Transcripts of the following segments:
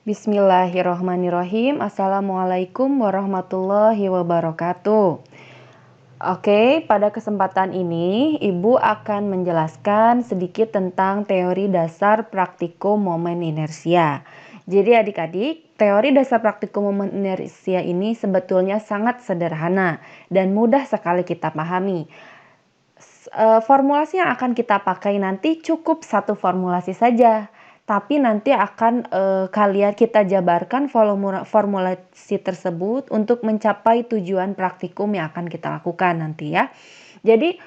Bismillahirrohmanirrohim. Assalamualaikum warahmatullahi wabarakatuh. Oke, pada kesempatan ini Ibu akan menjelaskan sedikit tentang teori dasar praktikum momen inersia. Jadi adik-adik, teori dasar praktikum momen inersia ini sebetulnya sangat sederhana dan mudah sekali kita pahami. Formulasi yang akan kita pakai nanti cukup satu formulasi saja. Tapi nanti akan kita jabarkan formulasi tersebut untuk mencapai tujuan praktikum yang akan kita lakukan nanti ya. Jadi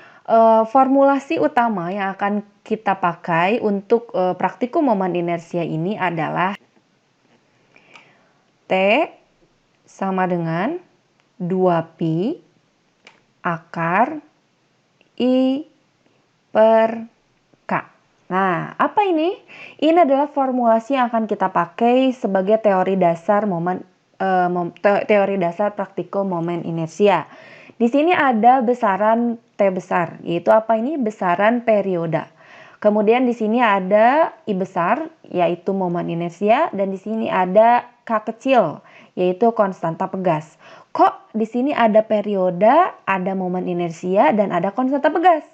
formulasi utama yang akan kita pakai untuk praktikum momen inersia ini adalah T sama dengan 2pi akar I per K. Nah, apa ini? Ini adalah formulasi yang akan kita pakai sebagai teori dasar teori dasar praktikum momen inersia. Di sini ada besaran T besar, yaitu apa ini? Besaran perioda. Kemudian di sini ada I besar, yaitu momen inersia, dan di sini ada K kecil, yaitu konstanta pegas. Kok di sini ada perioda, ada momen inersia, dan ada konstanta pegas?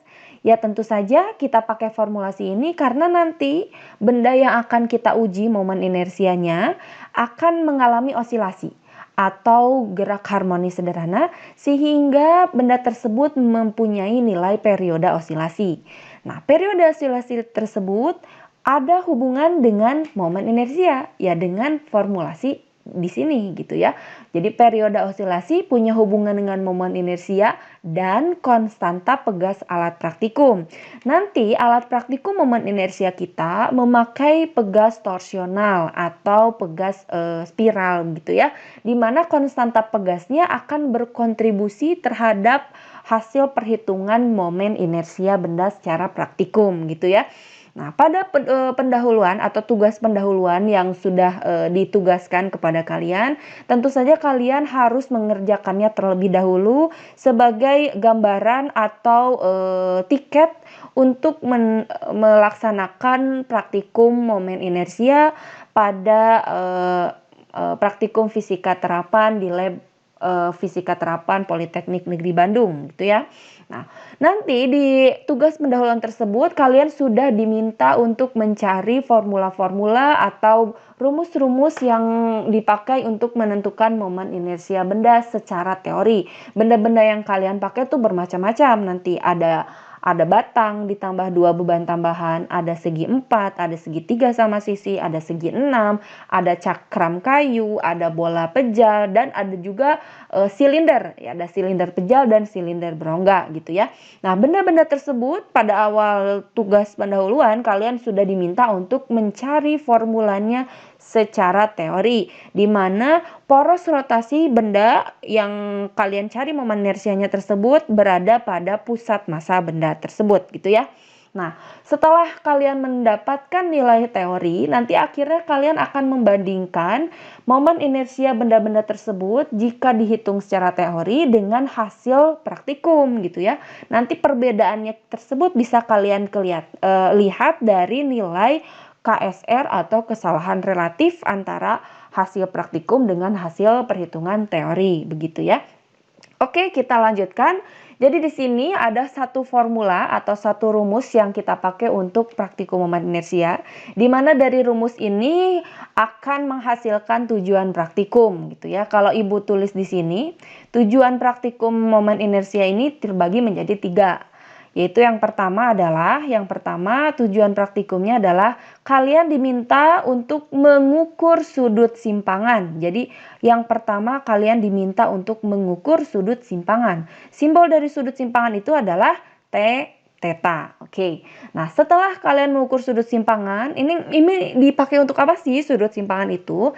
Ya tentu saja kita pakai formulasi ini karena nanti benda yang akan kita uji momen inersianya akan mengalami osilasi atau gerak harmonis sederhana sehingga benda tersebut mempunyai nilai perioda osilasi. Nah, periode osilasi tersebut ada hubungan dengan momen inersia, ya dengan formulasi di sini gitu ya. Jadi periode osilasi punya hubungan dengan momen inersia dan konstanta pegas alat praktikum. Nanti alat praktikum momen inersia kita memakai pegas torsional atau pegas spiral gitu ya. Di mana konstanta pegasnya akan berkontribusi terhadap hasil perhitungan momen inersia benda secara praktikum gitu ya. Nah, pada pendahuluan atau tugas pendahuluan yang sudah ditugaskan kepada kalian, tentu saja kalian harus mengerjakannya terlebih dahulu sebagai gambaran atau tiket untuk melaksanakan praktikum momen inersia pada praktikum fisika terapan di lab Fisika Terapan Politeknik Negeri Bandung gitu ya. Nah, nanti di tugas pendahuluan tersebut kalian sudah diminta untuk mencari formula-formula atau rumus-rumus yang dipakai untuk menentukan momen inersia benda secara teori. Benda-benda yang kalian pakai tuh bermacam-macam. Nanti ada batang ditambah 2 beban tambahan, ada segi 4, ada segi 3 sama sisi, ada segi 6, ada cakram kayu, ada bola pejal, dan ada juga silinder. Ya, ada silinder pejal dan silinder berongga gitu ya. Nah, benda-benda tersebut pada awal tugas pendahuluan kalian sudah diminta untuk mencari formulanya secara teori, di mana poros rotasi benda yang kalian cari momen inersianya tersebut berada pada pusat massa benda tersebut gitu ya. Nah, setelah kalian mendapatkan nilai teori, nanti akhirnya kalian akan membandingkan momen inersia benda-benda tersebut jika dihitung secara teori dengan hasil praktikum gitu ya. Nanti perbedaannya tersebut bisa kalian lihat dari nilai KSR atau kesalahan relatif antara hasil praktikum dengan hasil perhitungan teori begitu ya. Oke, kita lanjutkan. Jadi di sini ada satu formula atau satu rumus yang kita pakai untuk praktikum momen inersia, di mana dari rumus ini akan menghasilkan tujuan praktikum gitu ya. Kalau Ibu tulis di sini, tujuan praktikum momen inersia ini terbagi menjadi 3. Yaitu yang pertama tujuan praktikumnya adalah kalian diminta untuk mengukur sudut simpangan. Jadi yang pertama kalian diminta untuk mengukur sudut simpangan. Simbol dari sudut simpangan itu adalah theta. Oke. Nah, setelah kalian mengukur sudut simpangan, ini dipakai untuk apa sih sudut simpangan itu?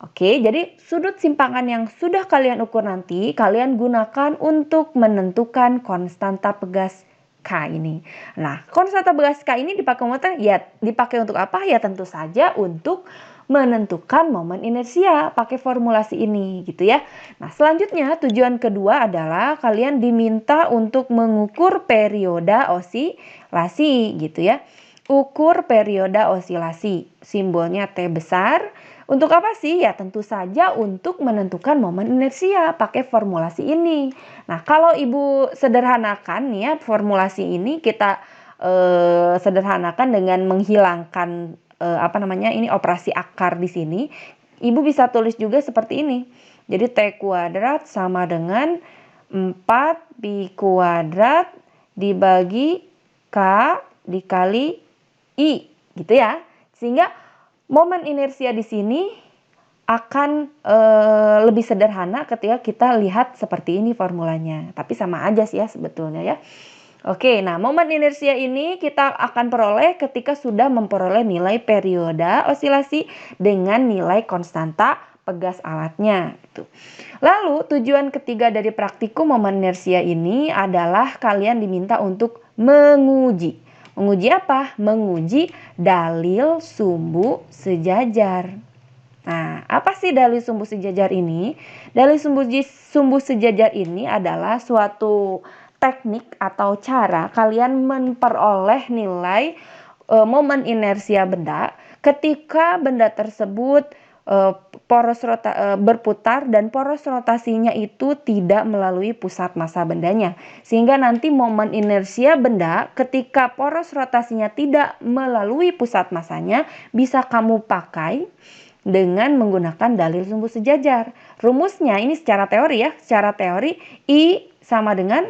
Oke, jadi sudut simpangan yang sudah kalian ukur nanti, kalian gunakan untuk menentukan konstanta pegas K ini. Nah, konstanta pegas K ini dipakai untuk apa? Ya tentu saja untuk menentukan momen inersia pakai formulasi ini gitu ya. Nah, selanjutnya tujuan kedua adalah kalian diminta untuk mengukur perioda osilasi gitu ya. ukur periode osilasi. Simbolnya T besar. Untuk apa sih? Ya tentu saja untuk menentukan momen inersia pakai formulasi ini. Nah, kalau Ibu sederhanakan nih ya, formulasi ini kita sederhanakan dengan menghilangkan ini operasi akar di sini. Ibu bisa tulis juga seperti ini. Jadi T kuadrat sama dengan 4 pi kuadrat dibagi K dikali I, gitu ya. Sehingga momen inersia di sini akan lebih sederhana ketika kita lihat seperti ini formulanya. Tapi sama aja sih ya sebetulnya ya. Oke, nah momen inersia ini kita akan peroleh ketika sudah memperoleh nilai periode osilasi dengan nilai konstanta pegas alatnya. Gitu. Lalu tujuan ketiga dari praktikum momen inersia ini adalah kalian diminta untuk menguji. Menguji apa? Menguji dalil sumbu sejajar. Nah, apa sih dalil sumbu sejajar ini? Dalil sumbu sejajar ini adalah suatu teknik atau cara kalian memperoleh nilai momen inersia benda ketika benda tersebut berputar dan poros rotasinya itu tidak melalui pusat massa bendanya. Sehingga nanti momen inersia benda ketika poros rotasinya tidak melalui pusat massanya bisa kamu pakai dengan menggunakan dalil sumbu sejajar. Rumusnya ini secara teori ya, secara teori I sama dengan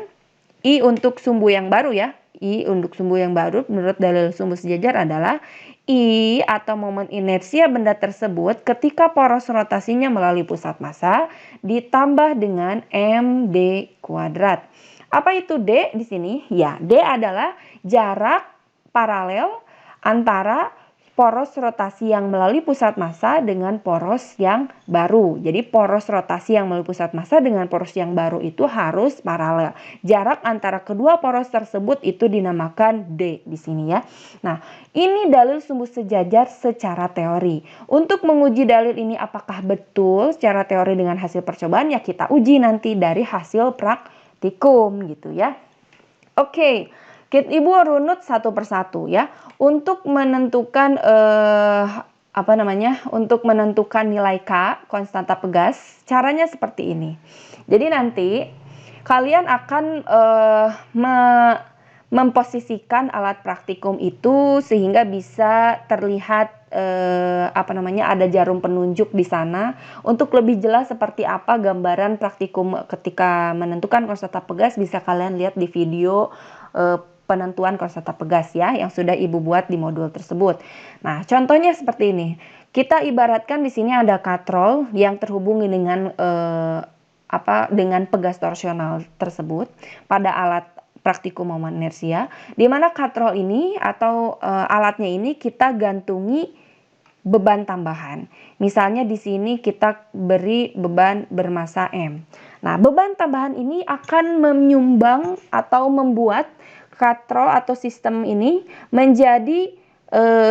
I untuk sumbu yang baru ya. I untuk sumbu yang baru menurut dalil sumbu sejajar adalah I atau momen inersia benda tersebut ketika poros rotasinya melalui pusat massa ditambah dengan md kuadrat. Apa itu D di sini? Ya, D adalah jarak paralel antara poros rotasi yang melalui pusat massa dengan poros yang baru. Jadi poros rotasi yang melalui pusat massa dengan poros yang baru itu harus paralel. Jarak antara kedua poros tersebut itu dinamakan D di sini ya. Nah, ini dalil sumbu sejajar secara teori. Untuk menguji dalil ini apakah betul secara teori dengan hasil percobaan ya kita uji nanti dari hasil praktikum gitu ya. Oke. Ibu runut satu persatu ya untuk menentukan untuk menentukan nilai K konstanta pegas. Caranya seperti ini. Jadi nanti kalian akan memposisikan alat praktikum itu sehingga bisa terlihat ada jarum penunjuk di sana. Untuk lebih jelas seperti apa gambaran praktikum ketika menentukan konstanta pegas bisa kalian lihat di video penentuan konstanta pegas ya yang sudah Ibu buat di modul tersebut. Nah, contohnya seperti ini. Kita ibaratkan di sini ada katrol yang terhubung dengan dengan pegas torsional tersebut pada alat praktikum momen inersia, di mana katrol ini atau alatnya ini kita gantungi beban tambahan. Misalnya di sini kita beri beban bermassa M. Nah, beban tambahan ini akan menyumbang atau membuat katrol atau sistem ini menjadi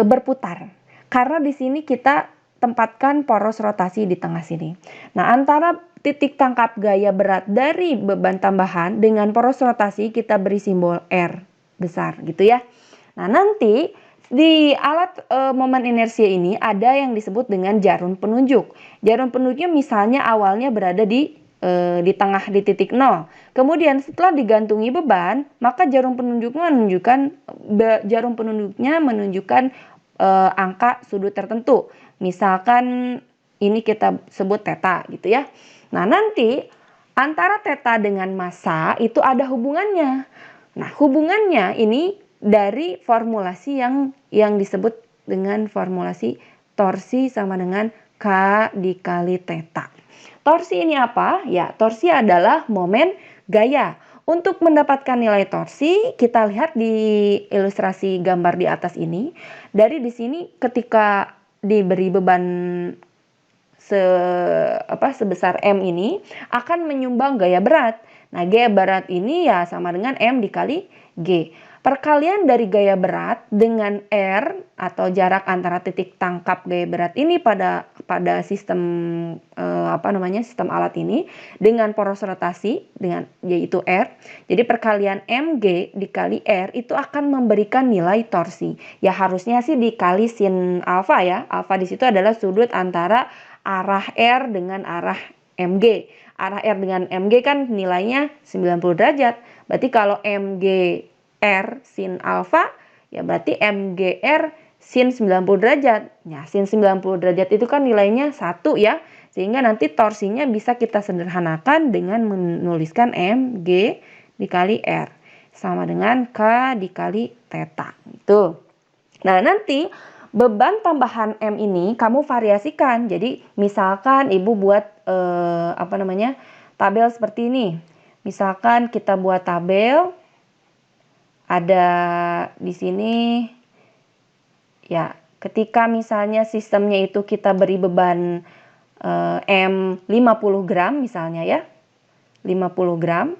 berputar. Karena di sini kita tempatkan poros rotasi di tengah sini. Nah, antara titik tangkap gaya berat dari beban tambahan dengan poros rotasi kita beri simbol R besar gitu ya. Nah, nanti di alat momen inersia ini ada yang disebut dengan jarum penunjuk. Jarum penunjuknya misalnya awalnya berada di tengah di titik 0. Kemudian setelah digantungi beban, maka jarum penunjuknya menunjukkan angka sudut tertentu. Misalkan ini kita sebut theta gitu ya. Nah, nanti antara theta dengan massa itu ada hubungannya. Nah, hubungannya ini dari formulasi yang disebut dengan formulasi torsi sama dengan K dikali theta. Torsi ini apa? Ya, torsi adalah momen gaya. Untuk mendapatkan nilai torsi, kita lihat di ilustrasi gambar di atas ini. Dari di sini ketika diberi beban sebesar M ini akan menyumbang gaya berat. Nah, gaya berat ini ya sama dengan M dikali G. perkalian dari gaya berat dengan R atau jarak antara titik tangkap gaya berat ini pada sistem sistem alat ini dengan poros rotasi dengan yaitu R. Jadi perkalian mg dikali R itu akan memberikan nilai torsi. Ya harusnya sih dikali sin alfa ya. Alfa di situ adalah sudut antara arah R dengan arah mg. Arah R dengan mg kan nilainya 90 derajat. Berarti kalau mg R sin alfa, ya berarti MGR sin 90 derajat. Ya, sin 90 derajat itu kan nilainya 1 ya. Sehingga nanti torsinya bisa kita sederhanakan dengan menuliskan MG dikali R. Sama dengan K dikali theta. Gitu. Nah, nanti beban tambahan M ini kamu variasikan. Jadi, misalkan Ibu buat tabel seperti ini. Misalkan kita buat tabel ada di sini ya, ketika misalnya sistemnya itu kita beri beban M 50 gram misalnya ya, 50 gram,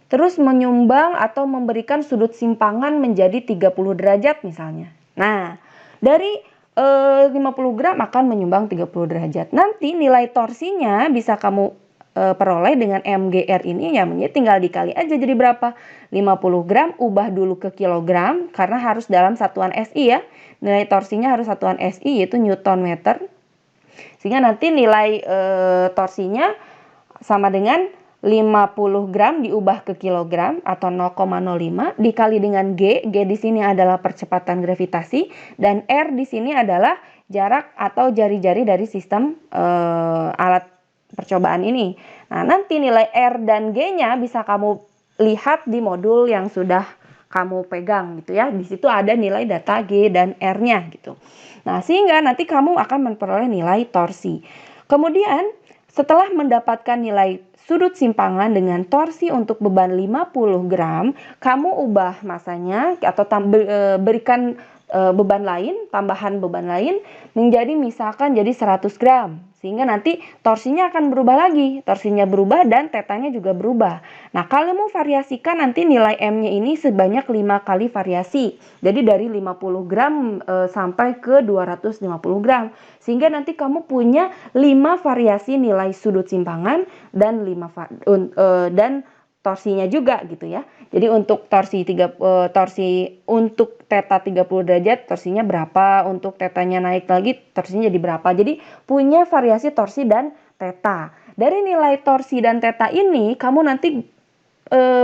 terus menyumbang atau memberikan sudut simpangan menjadi 30 derajat misalnya. Nah, dari 50 gram akan menyumbang 30 derajat. Nanti nilai torsinya bisa kamu peroleh dengan MGR ini ya, tinggal dikali aja jadi berapa. 50 gram ubah dulu ke kilogram karena harus dalam satuan SI ya. Nilai torsinya harus satuan SI yaitu Newton meter. Sehingga nanti nilai torsinya sama dengan 50 gram diubah ke kilogram atau 0,05 dikali dengan G. G di sini adalah percepatan gravitasi dan R di sini adalah jarak atau jari-jari dari sistem alat percobaan ini. Nah, nanti nilai R dan G-nya bisa kamu lihat di modul yang sudah kamu pegang gitu ya. Di situ ada nilai data G dan R-nya gitu. Nah, sehingga nanti kamu akan memperoleh nilai torsi. Kemudian, setelah mendapatkan nilai sudut simpangan dengan torsi untuk beban 50 gram, kamu ubah masanya atau berikan beban lain, tambahan beban lain menjadi misalkan jadi 100 gram. Sehingga nanti torsinya akan berubah lagi. Torsinya berubah dan tetanya juga berubah. Nah, kalau mau variasikan nanti nilai M-nya ini sebanyak 5 kali variasi. Jadi dari 50 gram sampai ke 250 gram. Sehingga nanti kamu punya 5 variasi nilai sudut simpangan dan dan torsinya juga gitu ya. Jadi untuk torsi untuk theta 30 derajat torsinya berapa, untuk tetanya naik lagi torsinya jadi berapa. Jadi punya variasi torsi dan theta. Dari nilai torsi dan theta ini kamu nanti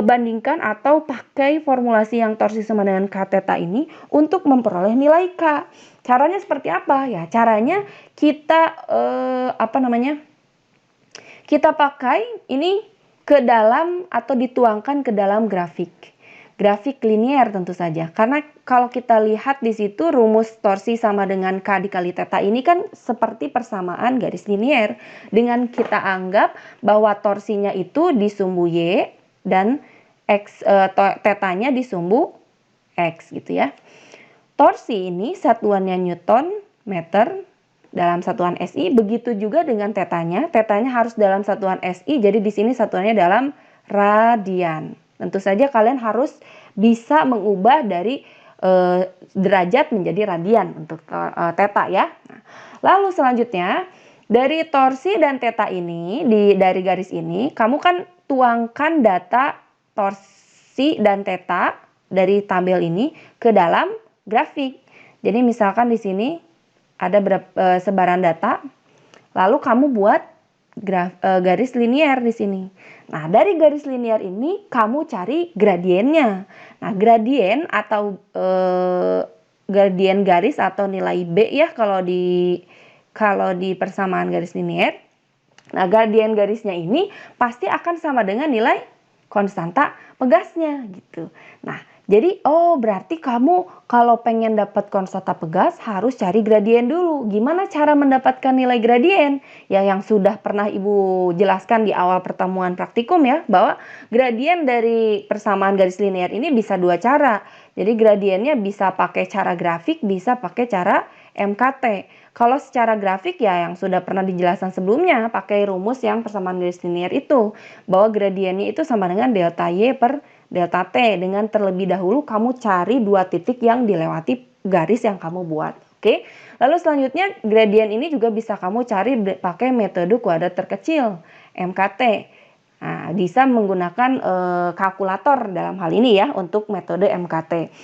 bandingkan atau pakai formulasi yang torsi sama dengan K theta ini untuk memperoleh nilai K. Caranya seperti apa? Ya, caranya kita kita pakai ini ke dalam atau dituangkan ke dalam grafik linear tentu saja. Karena kalau kita lihat di situ rumus torsi sama dengan K dikali theta ini kan seperti persamaan garis linear. Dengan kita anggap bahwa torsinya itu di sumbu Y dan tetanya di sumbu X gitu ya. Torsi ini satuannya Newton meter dalam satuan SI, begitu juga dengan tetanya. Tetanya harus dalam satuan SI, jadi di sini satuannya dalam radian. Tentu saja kalian harus bisa mengubah dari derajat menjadi radian untuk theta ya. Nah, lalu selanjutnya dari torsi dan theta ini dari garis ini kamu kan tuangkan data torsi dan theta dari tabel ini ke dalam grafik. Jadi misalkan di sini ada sebaran data, lalu kamu buat garis linear di sini. Nah, dari garis linear ini kamu cari gradiennya. Nah, gradien atau gradien garis atau nilai B ya kalau di persamaan garis linear. Nah, gradien garisnya ini pasti akan sama dengan nilai konstanta pegasnya gitu. Nah, jadi berarti kamu kalau pengen dapat konstanta pegas harus cari gradien dulu. Gimana cara mendapatkan nilai gradien? Ya, yang sudah pernah Ibu jelaskan di awal pertemuan praktikum ya, bahwa gradien dari persamaan garis linear ini bisa dua cara. Jadi gradiennya bisa pakai cara grafik, bisa pakai cara MKT. Kalau secara grafik ya yang sudah pernah dijelaskan sebelumnya, pakai rumus yang persamaan garis linear itu, bahwa gradiennya itu sama dengan delta Y per delta T dengan terlebih dahulu kamu cari 2 titik yang dilewati garis yang kamu buat. Oke. Lalu selanjutnya gradient ini juga bisa kamu cari pakai metode kuadrat terkecil, MKT. Nah, bisa menggunakan kalkulator dalam hal ini ya untuk metode MKT.